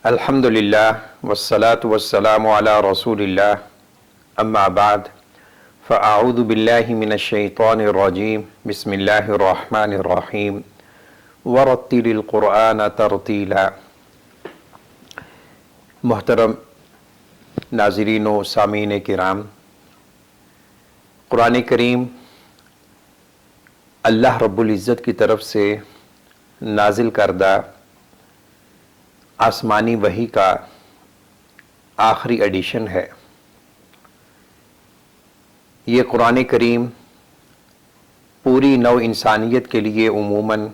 الحمدللہ والصلاة والسلام علی رسول اللہ اما بعد فاعوذ باللہ من الشیطان الرجیم بسم اللہ الرحمن الرحیم ورتل القرآن ترتیلا۔ محترم ناظرین و سامعین کرام، قرآن کریم اللہ رب العزت کی طرف سے نازل کردہ آسمانی وحی کا آخری ایڈیشن ہے۔ یہ قرآن کریم پوری نو انسانیت کے لیے عموماً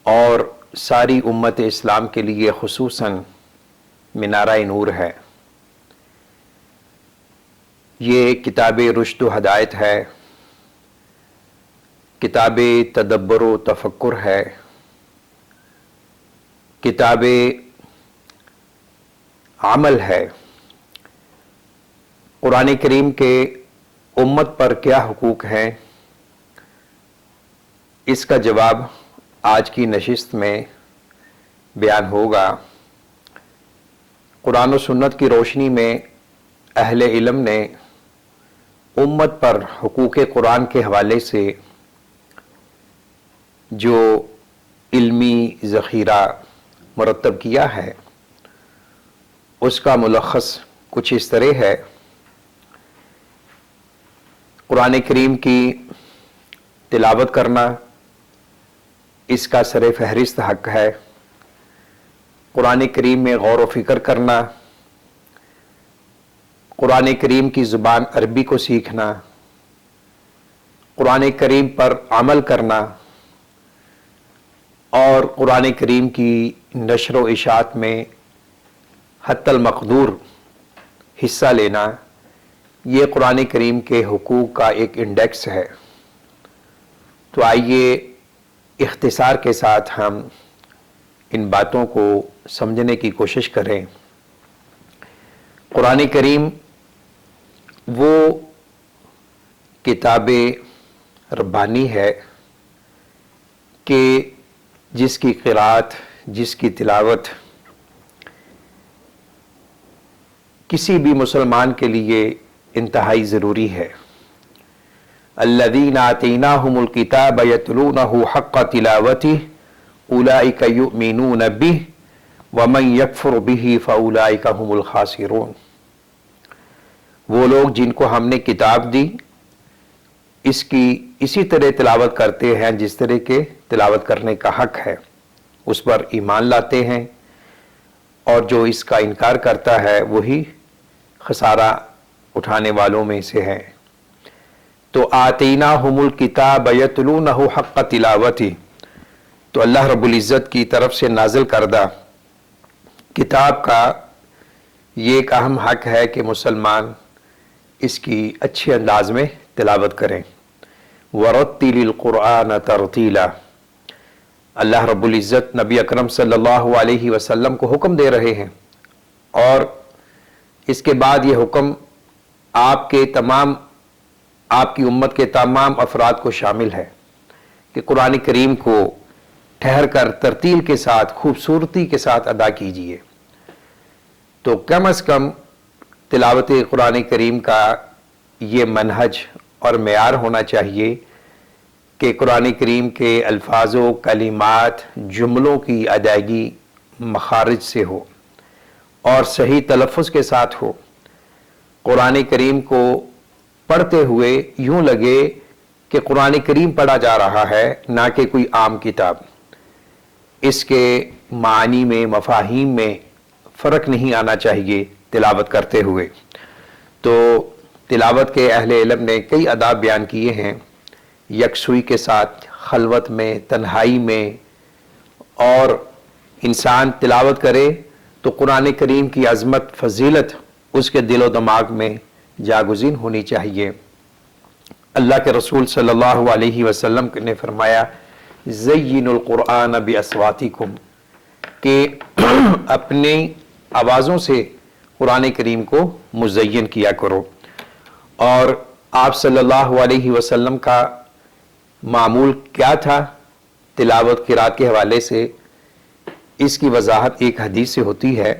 اور ساری امت اسلام کے لیے خصوصاً منارہ نور ہے۔ یہ کتاب رشد و ہدایت ہے، کتاب تدبر و تفکر ہے، کتاب عمل ہے۔ قرآن کریم کے امت پر کیا حقوق ہیں، اس کا جواب آج کی نشست میں بیان ہوگا۔ قرآن و سنت کی روشنی میں اہل علم نے امت پر حقوق قرآن کے حوالے سے جو علمی ذخیرہ مرتب کیا ہے، اس کا ملخص کچھ اس طرح ہے۔ قرآن کریم کی تلاوت کرنا اس کا سر فہرست حق ہے۔ قرآن کریم میں غور و فکر کرنا، قرآن کریم کی زبان عربی کو سیکھنا، قرآن کریم پر عمل کرنا اور قرآن کریم کی نشر و اشاعت میں حتی المقدور حصہ لینا، یہ قرآن کریم کے حقوق کا ایک انڈیکس ہے۔ تو آئیے اختصار کے ساتھ ہم ان باتوں کو سمجھنے کی کوشش کریں۔ قرآن کریم وہ کتاب ربانی ہے کہ جس کی قرأت، جس کی تلاوت کسی بھی مسلمان کے لیے انتہائی ضروری ہے۔ الذین آتیناہم الکتاب یتلونہ حق تلاوتہ اولئک یؤمنون بہ ومن یکفر بہ فاولئک ھم الخاسرون۔ وہ لوگ جن کو ہم نے کتاب دی اس کی اسی طرح تلاوت کرتے ہیں جس طرح کے تلاوت کرنے کا حق ہے، اس پر ایمان لاتے ہیں، اور جو اس کا انکار کرتا ہے وہی خسارہ اٹھانے والوں میں سے ہے۔ تو آتیناہم الکتاب یتلونہ حق تلاوتہ، تو اللہ رب العزت کی طرف سے نازل کردہ کتاب کا یہ ایک اہم حق ہے کہ مسلمان اس کی اچھے انداز میں تلاوت کریں۔ وَرَتِّلِ الْقُرْآنَ تَرْتِيلًا، اللہ رب العزت نبی اکرم صلی اللہ علیہ وسلم کو حکم دے رہے ہیں، اور اس کے بعد یہ حکم آپ کی امت کے تمام افراد کو شامل ہے کہ قرآن کریم کو ٹھہر کر ترتیل کے ساتھ، خوبصورتی کے ساتھ ادا کیجیے۔ تو کم از کم تلاوت قرآن کریم کا یہ منہج اور معیار ہونا چاہیے کہ قرآن کریم کے الفاظ و کلمات، جملوں کی ادائیگی مخارج سے ہو اور صحیح تلفظ کے ساتھ ہو۔ قرآن کریم کو پڑھتے ہوئے یوں لگے کہ قرآن کریم پڑھا جا رہا ہے، نہ کہ کوئی عام کتاب۔ اس کے معنی میں، مفاہیم میں فرق نہیں آنا چاہیے تلاوت کرتے ہوئے۔ تو تلاوت کے اہل علم نے کئی آداب بیان کیے ہیں، یکسوئی کے ساتھ، خلوت میں، تنہائی میں، اور انسان تلاوت کرے تو قرآن کریم کی عظمت، فضیلت اس کے دل و دماغ میں جاگزین ہونی چاہیے۔ اللہ کے رسول صلی اللہ علیہ وسلم نے فرمایا زینوا القرآن باصواتکم، کہ اپنی آوازوں سے قرآن کریم کو مزین کیا کرو۔ اور آپ صلی اللہ علیہ وسلم کا معمول کیا تھا تلاوت قرات کے حوالے سے؟ اس کی وضاحت ایک حدیث سے ہوتی ہے۔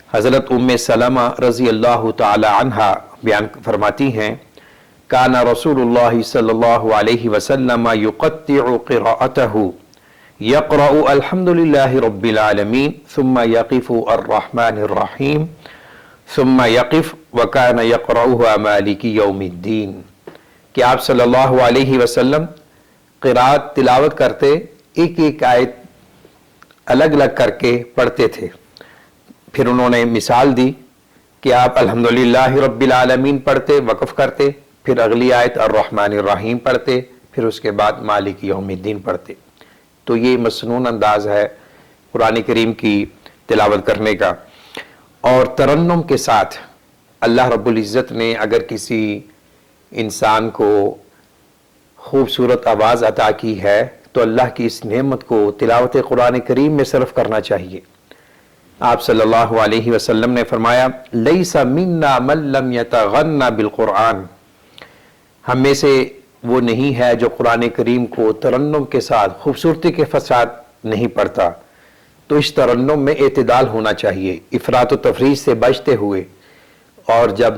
حضرت ام سلمہ رضی اللہ تعالی عنہا بیان فرماتی ہیں، کان رسول اللہ صلی اللہ علیہ وسلم یقطع قراءتہ یقرأ الحمد للہ رب العالمین ثم یقف الرحمن الرحیم ثم یقف وکان یقرأها مالک یوم الدین، کہ آپ صلی اللہ علیہ وسلم قرات تلاوت کرتے، ایک ایک آیت الگ الگ کر کے پڑھتے تھے۔ پھر انہوں نے مثال دی کہ آپ الحمدللہ رب العالمین پڑھتے، وقف کرتے، پھر اگلی آیت الرحمن الرحیم پڑھتے، پھر اس کے بعد مالک یوم الدین پڑھتے۔ تو یہ مسنون انداز ہے قرآن کریم کی تلاوت کرنے کا۔ اور ترنم کے ساتھ اللہ رب العزت نے اگر کسی انسان کو خوبصورت آواز عطا کی ہے تو اللہ کی اس نعمت کو تلاوت قرآن کریم میں صرف کرنا چاہیے۔ آپ صلی اللہ علیہ وسلم نے فرمایا، لیس منا من لم یتغنى بالقرآن، ہم میں سے وہ نہیں ہے جو قرآن کریم کو ترنم کے ساتھ خوبصورتی کے ساتھ نہیں پڑھتا۔ تو اس ترنم میں اعتدال ہونا چاہیے، افراط و تفریط سے بچتے ہوئے۔ اور جب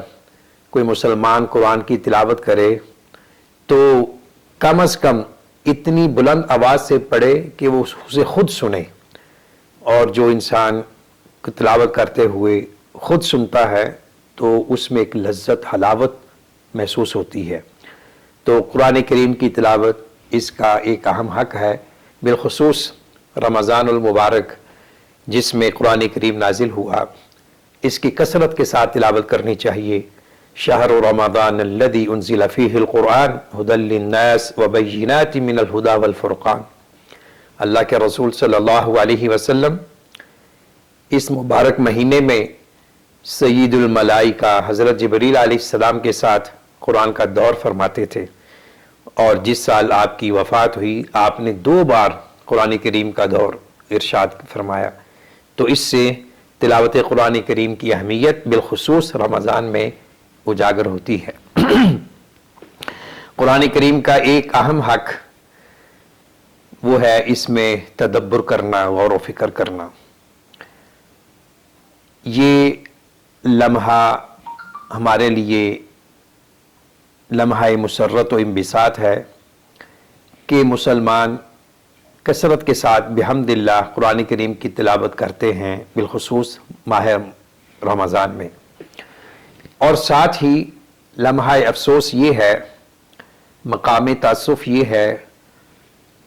کوئی مسلمان قرآن کی تلاوت کرے تو کم از کم اتنی بلند آواز سے پڑھے کہ وہ اسے خود سنے، اور جو انسان تلاوت کرتے ہوئے خود سنتا ہے تو اس میں ایک لذت، حلاوت محسوس ہوتی ہے۔ تو قرآن کریم کی تلاوت اس کا ایک اہم حق ہے، بالخصوص رمضان المبارک جس میں قرآن کریم نازل ہوا، اس کی کثرت کے ساتھ تلاوت کرنی چاہیے۔ شہر رمضان الذی انزل فیہ القرآن ھدی للناس وبینات من الھدی والفرقان، اللہ کے رسول صلی اللہ علیہ وسلم اس مبارک مہینے میں سید الملائکہ حضرت جبریل علیہ السلام کے ساتھ قرآن کا دور فرماتے تھے، اور جس سال آپ کی وفات ہوئی آپ نے 2 بار قرآن کریم کا دور ارشاد فرمایا۔ تو اس سے تلاوت قرآن کریم کی اہمیت بالخصوص رمضان میں اجاگر ہوتی ہے۔ قرآن کریم کا ایک اہم حق وہ ہے اس میں تدبر کرنا، غور و فکر کرنا۔ یہ لمحہ ہمارے لیے لمحہ مسرت و انبساط ہے کہ مسلمان کثرت کے ساتھ بحمد اللہ قرآن کریم کی تلاوت کرتے ہیں، بالخصوص ماہ رمضان میں۔ اور ساتھ ہی لمحہ افسوس یہ ہے، مقام تاسف یہ ہے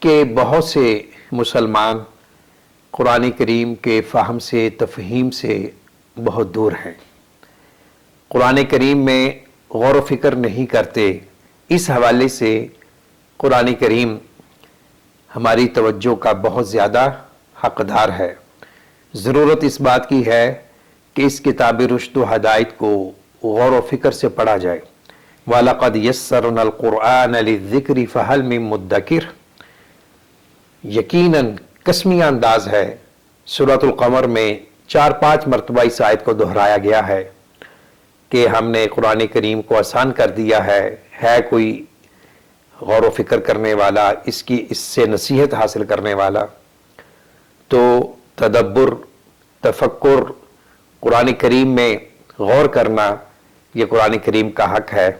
کہ بہت سے مسلمان قرآن کریم کے فہم سے، تفہیم سے بہت دور ہیں، قرآن کریم میں غور و فکر نہیں کرتے۔ اس حوالے سے قرآن کریم ہماری توجہ کا بہت زیادہ حقدار ہے۔ ضرورت اس بات کی ہے کہ اس کتاب رشد و ہدایت کو غور و فکر سے پڑھا جائے۔ وَلَقَدْ يَسَّرْنَا الْقُرْآنَ لِلذِّكْرِ فَهَلْ مِن مُدَّكِرٍ، یقیناً قسمیہ انداز ہے، سورۃ القمر میں 4-5 مرتبہ اس آیت کو دہرایا گیا ہے کہ ہم نے قرآن کریم کو آسان کر دیا ہے کوئی غور و فکر کرنے والا، اس سے نصیحت حاصل کرنے والا؟ تو تدبر، تفکر، قرآن کریم میں غور کرنا یہ قرآن کریم کا حق ہے۔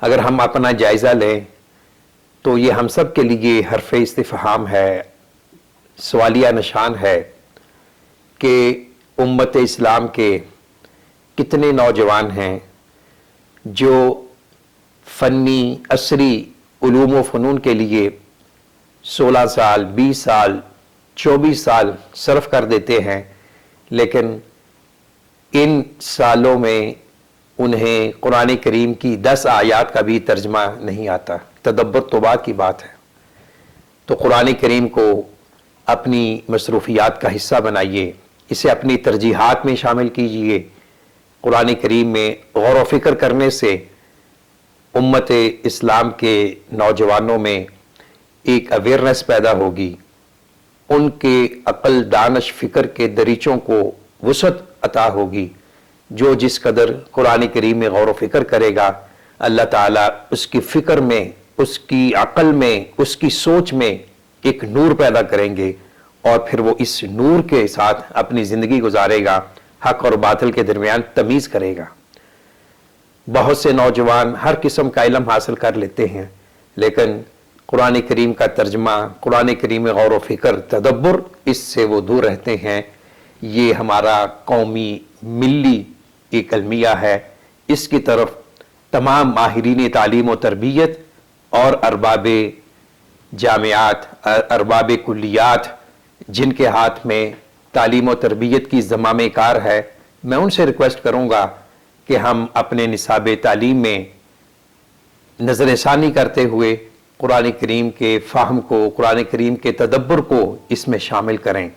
اگر ہم اپنا جائزہ لیں تو یہ ہم سب کے لیے حرف استفہام ہے، سوالیہ نشان ہے کہ امت اسلام کے کتنے نوجوان ہیں جو فنی عصری علوم و فنون کے لیے 16 سال، 20 سال، 24 سال صرف کر دیتے ہیں، لیکن ان سالوں میں انہیں قرآن کریم کی 10 آیات کا بھی ترجمہ نہیں آتا۔ تدبر تو بعد کی بات ہے۔ تو قرآن کریم کو اپنی مصروفیات کا حصہ بنائیے، اسے اپنی ترجیحات میں شامل کیجئے۔ قرآن کریم میں غور و فکر کرنے سے امت اسلام کے نوجوانوں میں ایک اویئرنیس پیدا ہوگی، ان کے عقل، دانش، فکر کے دریچوں کو وسعت عطا ہوگی۔ جو جس قدر قرآن کریم میں غور و فکر کرے گا، اللہ تعالیٰ اس کی فکر میں، اس کی عقل میں، اس کی سوچ میں ایک نور پیدا کریں گے، اور پھر وہ اس نور کے ساتھ اپنی زندگی گزارے گا، حق اور باطل کے درمیان تمیز کرے گا۔ بہت سے نوجوان ہر قسم کا علم حاصل کر لیتے ہیں، لیکن قرآن کریم کا ترجمہ، قرآن کریم میں غور و فکر، تدبر، اس سے وہ دور رہتے ہیں۔ یہ ہمارا قومی ملی ایک المیہ ہے، اس کی طرف تمام ماہرین تعلیم و تربیت اور ارباب جامعات، ارباب کلیات جن کے ہاتھ میں تعلیم و تربیت کی زمام کار ہے، میں ان سے ریکویسٹ کروں گا کہ ہم اپنے نصاب تعلیم میں نظر ثانی کرتے ہوئے قرآن کریم کے فہم کو، قرآن کریم کے تدبر کو اس میں شامل کریں۔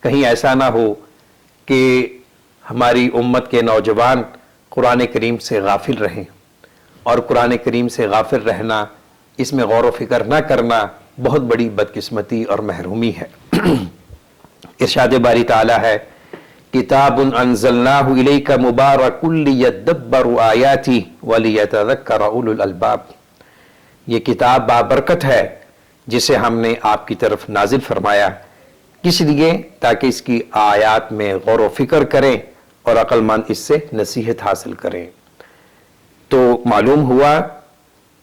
کہیں ایسا نہ ہو کہ ہماری امت کے نوجوان قرآن کریم سے غافل رہیں، اور قرآن کریم سے غافل رہنا، اس میں غور و فکر نہ کرنا بہت بڑی بدقسمتی اور محرومی ہے۔ ارشاد باری تعالی ہے، کتاب انزلناہ الیک مبارک لیدبروا آیاتہ ولیتذکر اولو الالباب، یہ کتاب بابرکت ہے جسے ہم نے آپ کی طرف نازل فرمایا، کس لیے؟ تاکہ اس کی آیات میں غور و فکر کریں اور عقل مند اس سے نصیحت حاصل کریں۔ تو معلوم ہوا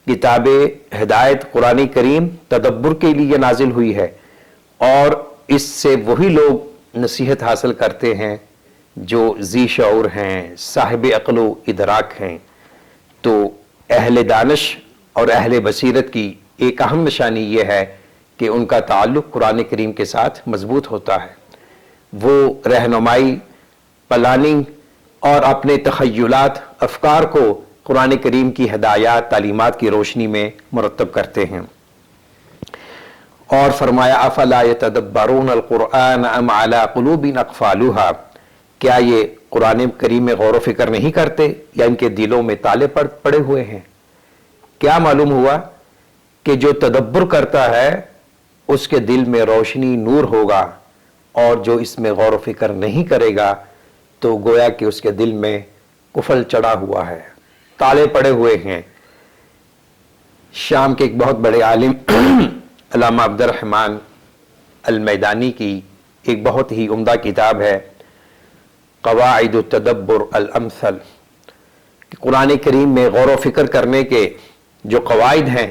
کتاب ہدایت قرآن کریم تدبر کے لیے نازل ہوئی ہے، اور اس سے وہی لوگ نصیحت حاصل کرتے ہیں جو ذی شعور ہیں، صاحب عقل و ادراک ہیں۔ تو اہل دانش اور اہل بصیرت کی ایک اہم نشانی یہ ہے کہ ان کا تعلق قرآن کریم کے ساتھ مضبوط ہوتا ہے، وہ رہنمائی، پلاننگ اور اپنے تخیلات، افکار کو قرآن کریم کی ہدایات، تعلیمات کی روشنی میں مرتب کرتے ہیں۔ اور فرمایا افلا یتدبرون القرآن ام علی قلوب اقفالها، کیا یہ قرآن کریم میں غور و فکر نہیں کرتے یا ان کے دلوں میں تالے پڑے ہوئے ہیں؟ کیا معلوم ہوا کہ جو تدبر کرتا ہے اس کے دل میں روشنی، نور ہوگا، اور جو اس میں غور و فکر نہیں کرے گا تو گویا کہ اس کے دل میں کفل چڑھا ہوا ہے، تالے پڑے ہوئے ہیں۔ شام کے ایک بہت بڑے عالم علامہ عبد الرحمن المیدانی کی ایک بہت ہی عمدہ کتاب ہے قواعد التدبر الامثل، کہ قرآن کریم میں غور و فکر کرنے کے جو قواعد ہیں،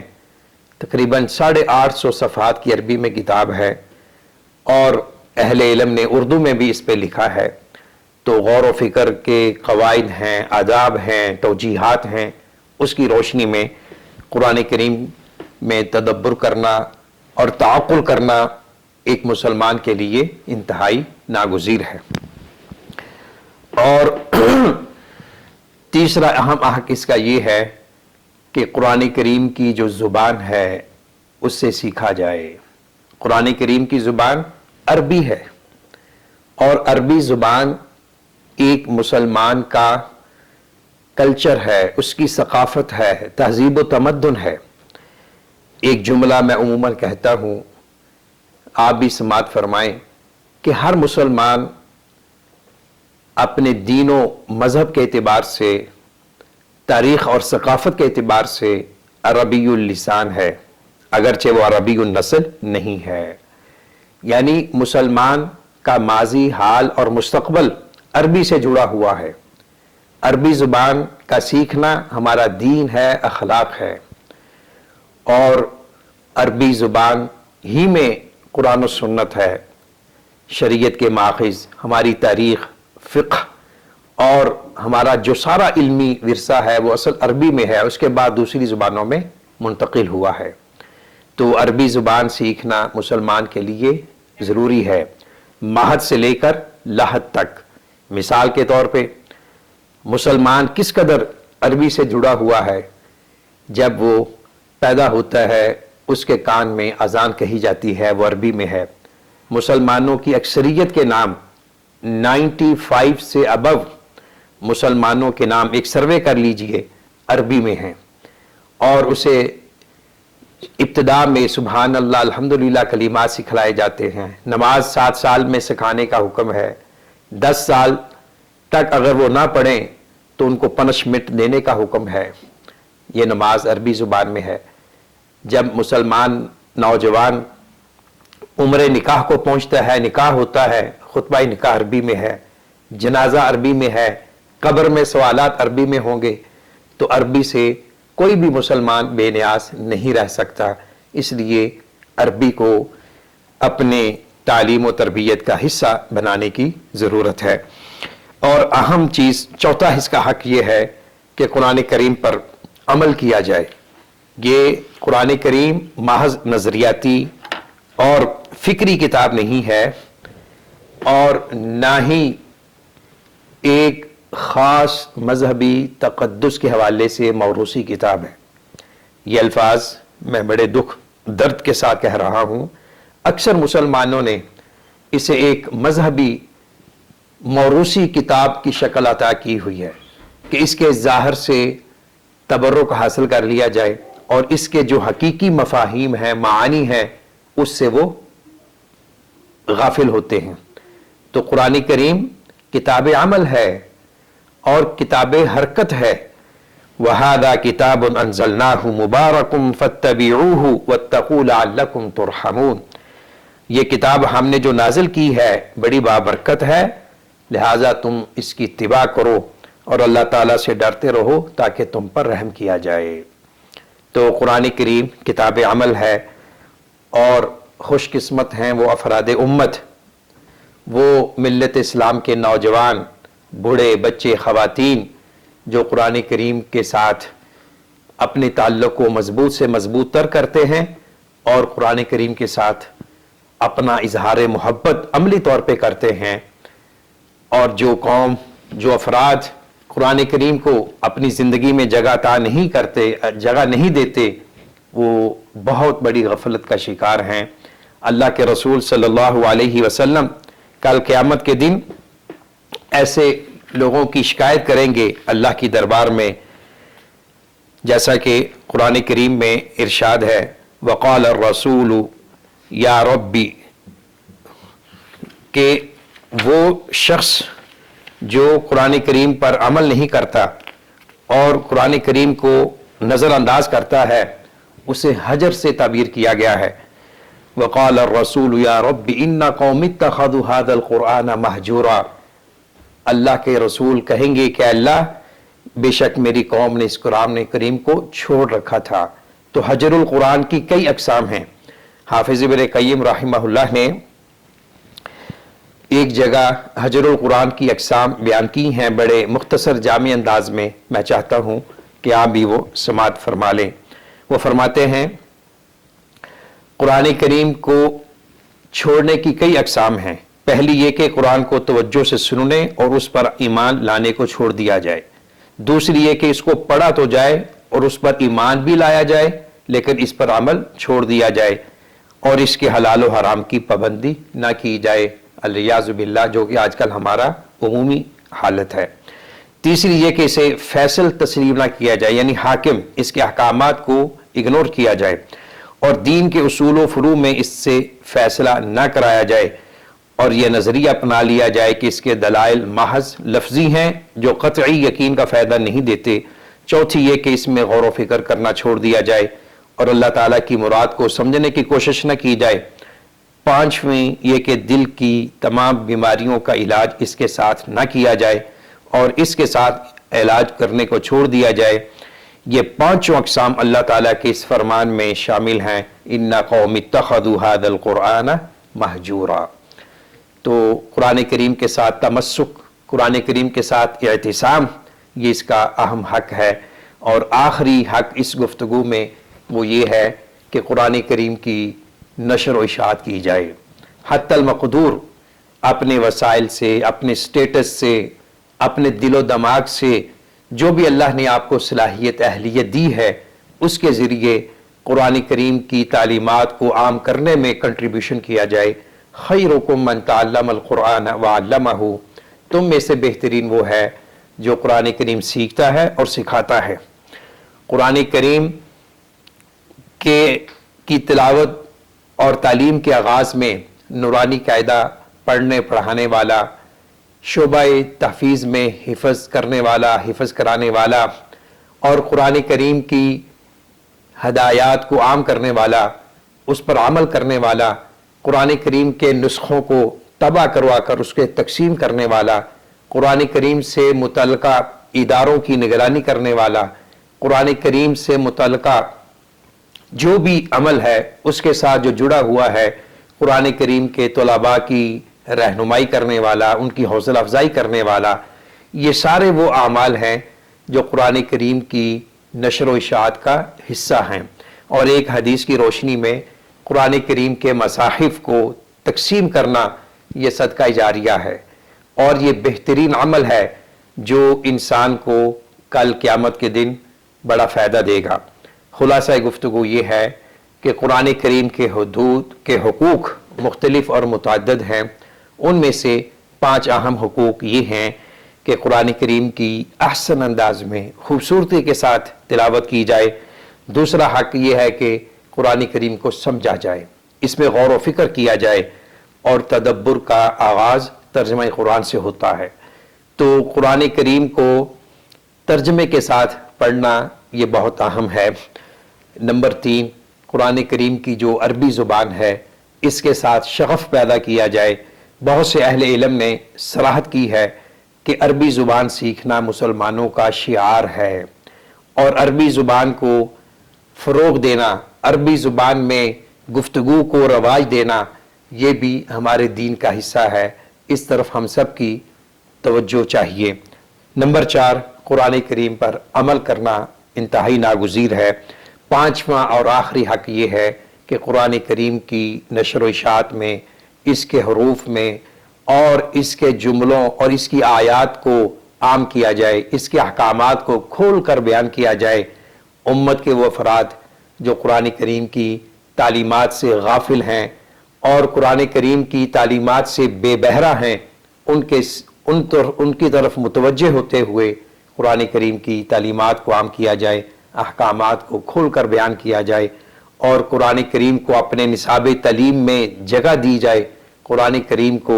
تقریباً 850 صفحات کی عربی میں کتاب ہے، اور اہل علم نے اردو میں بھی اس پہ لکھا ہے۔ تو غور و فکر کے قواعد ہیں، آداب ہیں، توجیہات ہیں، اس کی روشنی میں قرآن کریم میں تدبر کرنا اور تعقل کرنا ایک مسلمان کے لیے انتہائی ناگزیر ہے۔ اور تیسرا اہم حق اس کا یہ ہے کہ قرآن کریم کی جو زبان ہے اس سے سیکھا جائے۔ قرآن کریم کی زبان عربی ہے، اور عربی زبان ایک مسلمان کا کلچر ہے، اس کی ثقافت ہے، تہذیب و تمدن ہے۔ ایک جملہ میں عموماً کہتا ہوں، آپ بھی سماعت فرمائیں، کہ ہر مسلمان اپنے دین و مذہب کے اعتبار سے، تاریخ اور ثقافت کے اعتبار سے عربی اللسان ہے، اگرچہ وہ عربی النسل نہیں ہے۔ یعنی مسلمان کا ماضی، حال اور مستقبل عربی سے جڑا ہوا ہے۔ عربی زبان کا سیکھنا ہمارا دین ہے، اخلاق ہے، اور عربی زبان ہی میں قرآن و سنت ہے، شریعت کے ماخذ، ہماری تاریخ، فقہ اور ہمارا جو سارا علمی ورثہ ہے وہ اصل عربی میں ہے، اس کے بعد دوسری زبانوں میں منتقل ہوا ہے۔ تو عربی زبان سیکھنا مسلمان کے لیے ضروری ہے، مہد سے لے کر لحد تک۔ مثال کے طور پہ مسلمان کس قدر عربی سے جڑا ہوا ہے، جب وہ پیدا ہوتا ہے اس کے کان میں اذان کہی جاتی ہے، وہ عربی میں ہے۔ مسلمانوں کی اکثریت کے نام 95 سے ابو مسلمانوں کے نام ایک سروے کر لیجئے عربی میں ہیں، اور اسے ابتدا میں سبحان اللہ، الحمدللہ کلمات سکھلائے جاتے ہیں۔ نماز 7 سال میں سکھانے کا حکم ہے، 10 سال تک اگر وہ نہ پڑھیں تو ان کو پنشمنٹ دینے کا حکم ہے۔ یہ نماز عربی زبان میں ہے۔ جب مسلمان نوجوان عمر نکاح کو پہنچتا ہے، نکاح ہوتا ہے، خطبہ نکاح عربی میں ہے، جنازہ عربی میں ہے، قبر میں سوالات عربی میں ہوں گے، تو عربی سے کوئی بھی مسلمان بے نیاز نہیں رہ سکتا. اس لیے عربی کو اپنے تعلیم و تربیت کا حصہ بنانے کی ضرورت ہے. اور اہم چیز، چوتھا اس کا حق یہ ہے کہ قرآن کریم پر عمل کیا جائے. یہ قرآن کریم محض نظریاتی اور فکری کتاب نہیں ہے، اور نہ ہی ایک خاص مذہبی تقدس کے حوالے سے موروثی کتاب ہے. یہ الفاظ میں بڑے دکھ درد کے ساتھ کہہ رہا ہوں. اکثر مسلمانوں نے اسے ایک مذہبی موروثی کتاب کی شکل عطا کی ہوئی ہے کہ اس کے ظاہر سے تبرک حاصل کر لیا جائے، اور اس کے جو حقیقی مفاہیم ہیں، معانی ہیں، اس سے وہ غافل ہوتے ہیں. تو قرآن کریم کتاب عمل ہے اور کتاب حرکت ہے. وَهَذَا كِتَابٌ أَنزَلْنَاهُ مُبَارَكٌ فَاتَّبِعُوهُ وَاتَّقُوا لَعَلَّكُمْ تُرْحَمُونَ. یہ کتاب ہم نے جو نازل کی ہے بڑی بابرکت ہے، لہٰذا تم اس کی اتباع کرو اور اللہ تعالیٰ سے ڈرتے رہو تاکہ تم پر رحم کیا جائے. تو قرآن کریم کتاب عمل ہے، اور خوش قسمت ہیں وہ افراد امت، وہ ملت اسلام کے نوجوان، بوڑھے، بچے، خواتین جو قرآن کریم کے ساتھ اپنے تعلق کو مضبوط سے مضبوط تر کرتے ہیں اور قرآن کریم کے ساتھ اپنا اظہار محبت عملی طور پہ کرتے ہیں. اور جو قوم، جو افراد قرآن کریم کو اپنی زندگی میں جگہ عطا نہیں کرتے، جگہ نہیں دیتے، وہ بہت بڑی غفلت کا شکار ہیں. اللہ کے رسول صلی اللہ علیہ وسلم کل قیامت کے دن ایسے لوگوں کی شکایت کریں گے اللہ کی دربار میں، جیسا کہ قرآن کریم میں ارشاد ہے وقال الرسول یا ربی، کہ وہ شخص جو قرآن کریم پر عمل نہیں کرتا اور قرآن کریم کو نظر انداز کرتا ہے، اسے حجر سے تعبیر کیا گیا ہے. وقال الرسول یا رب ان قوم اتخذوا هذا القرآن مہجورا. اللہ کے رسول کہیں گے کہ اللہ، بے شک میری قوم نے اس قرآن کریم کو چھوڑ رکھا تھا. تو حجر القرآن کی کئی اقسام ہیں. حافظ ابن قیم رحمہ اللہ نے ایک جگہ حجر القرآن کی اقسام بیان کی ہیں بڑے مختصر جامع انداز میں. میں چاہتا ہوں کہ آپ بھی وہ سماعت فرما لیں. وہ فرماتے ہیں قرآن کریم کو چھوڑنے کی کئی اقسام ہیں. پہلی یہ کہ قرآن کو توجہ سے سننے اور اس پر ایمان لانے کو چھوڑ دیا جائے. دوسری یہ کہ اس کو پڑھا تو جائے اور اس پر ایمان بھی لایا جائے لیکن اس پر عمل چھوڑ دیا جائے اور اس کے حلال و حرام کی پابندی نہ کی جائے، الیاذ باللہ، جو کہ آج کل ہمارا عمومی حالت ہے. تیسری یہ کہ اسے فیصل تسلیم نہ کیا جائے، یعنی حاکم اس کے احکامات کو اگنور کیا جائے اور دین کے اصول و فروع میں اس سے فیصلہ نہ کرایا جائے، اور یہ نظریہ اپنا لیا جائے کہ اس کے دلائل محض لفظی ہیں جو قطعی یقین کا فائدہ نہیں دیتے. چوتھی یہ کہ اس میں غور و فکر کرنا چھوڑ دیا جائے اور اللہ تعالیٰ کی مراد کو سمجھنے کی کوشش نہ کی جائے. پانچویں یہ کہ دل کی تمام بیماریوں کا علاج اس کے ساتھ نہ کیا جائے اور اس کے ساتھ علاج کرنے کو چھوڑ دیا جائے. یہ پانچوں اقسام اللہ تعالیٰ کے اس فرمان میں شامل ہیں ان قوم اتخذوا هذا القرآن مہجورا. تو قرآن کریم کے ساتھ تمسک، قرآن کریم کے ساتھ اعتصام، یہ اس کا اہم حق ہے. اور آخری حق اس گفتگو میں وہ یہ ہے کہ قرآن کریم کی نشر و اشاعت کی جائے. حتی المقدور اپنے وسائل سے، اپنے سٹیٹس سے، اپنے دل و دماغ سے، جو بھی اللہ نے آپ کو صلاحیت اہلیت دی ہے، اس کے ذریعے قرآن کریم کی تعلیمات کو عام کرنے میں کنٹریبیوشن کیا جائے. خیرکم من تعلم القرآن وعلمہ، تم میں سے بہترین وہ ہے جو قرآن کریم سیکھتا ہے اور سکھاتا ہے. قرآن کریم کی تلاوت اور تعلیم کے آغاز میں نورانی قاعدہ پڑھنے پڑھانے والا، شعبہ تحفیظ میں حفظ کرنے والا، حفظ کرانے والا، اور قرآن کریم کی ہدایات کو عام کرنے والا، اس پر عمل کرنے والا، قرآن کریم کے نسخوں کو تباہ کروا کر اس کے تقسیم کرنے والا، قرآن کریم سے متعلقہ اداروں کی نگرانی کرنے والا، قرآن کریم سے متعلقہ جو بھی عمل ہے اس کے ساتھ جو جڑا ہوا ہے، قرآن کریم کے طلباء کی رہنمائی کرنے والا، ان کی حوصلہ افزائی کرنے والا، یہ سارے وہ اعمال ہیں جو قرآن کریم کی نشر و اشاعت کا حصہ ہیں۔ اور ایک حدیث کی روشنی میں قرآن کریم کے مصاحف کو تقسیم کرنا یہ صدقہ جاریہ ہے، اور یہ بہترین عمل ہے جو انسان کو کل قیامت کے دن بڑا فائدہ دے گا۔ خلاصہ گفتگو یہ ہے کہ قرآن کریم کے حدود کے حقوق مختلف اور متعدد ہیں۔ ان میں سے 5 اہم حقوق یہ ہیں کہ قرآن کریم کی احسن انداز میں خوبصورتی کے ساتھ تلاوت کی جائے۔ دوسرا حق یہ ہے کہ قرآن کریم کو سمجھا جائے، اس میں غور و فکر کیا جائے، اور تدبر کا آغاز ترجمہ قرآن سے ہوتا ہے۔ تو قرآن کریم کو ترجمے کے ساتھ پڑھنا یہ بہت اہم ہے۔ نمبر 3، قرآن کریم کی جو عربی زبان ہے اس کے ساتھ شغف پیدا کیا جائے۔ بہت سے اہل علم نے صراحت کی ہے کہ عربی زبان سیکھنا مسلمانوں کا شعار ہے، اور عربی زبان کو فروغ دینا، عربی زبان میں گفتگو کو رواج دینا، یہ بھی ہمارے دین کا حصہ ہے۔ اس طرف ہم سب کی توجہ چاہیے۔ نمبر 4، قرآن کریم پر عمل کرنا انتہائی ناگزیر ہے۔ 5واں اور آخری حق یہ ہے کہ قرآن کریم کی نشر و اشاعت میں، اس کے حروف میں اور اس کے جملوں اور اس کی آیات کو عام کیا جائے، اس کے احکامات کو کھول کر بیان کیا جائے۔ امت کے وہ افراد جو قرآن کریم کی تعلیمات سے غافل ہیں اور قرآن کریم کی تعلیمات سے بے بہرہ ہیں، ان کی طرف متوجہ ہوتے ہوئے قرآن کریم کی تعلیمات کو عام کیا جائے، احکامات کو کھول کر بیان کیا جائے، اور قرآن کریم کو اپنے نصاب تعلیم میں جگہ دی جائے، قرآن کریم کو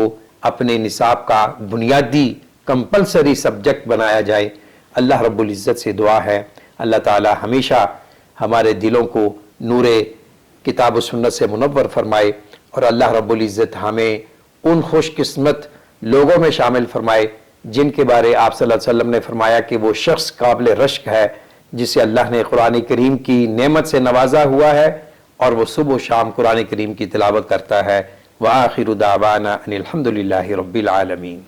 اپنے نصاب کا بنیادی کمپلسری سبجیکٹ بنایا جائے۔ اللہ رب العزت سے دعا ہے اللہ تعالی ہمیشہ ہمارے دلوں کو نور کتاب و سنت سے منور فرمائے، اور اللہ رب العزت ہمیں ان خوش قسمت لوگوں میں شامل فرمائے جن کے بارے آپ صلی اللہ علیہ وسلم نے فرمایا کہ وہ شخص قابل رشک ہے جسے اللہ نے قرآن کریم کی نعمت سے نوازا ہوا ہے، اور وہ صبح و شام قرآن کریم کی تلاوت کرتا ہے۔ وآخر دعوانا ان الحمد للہ رب العالمین۔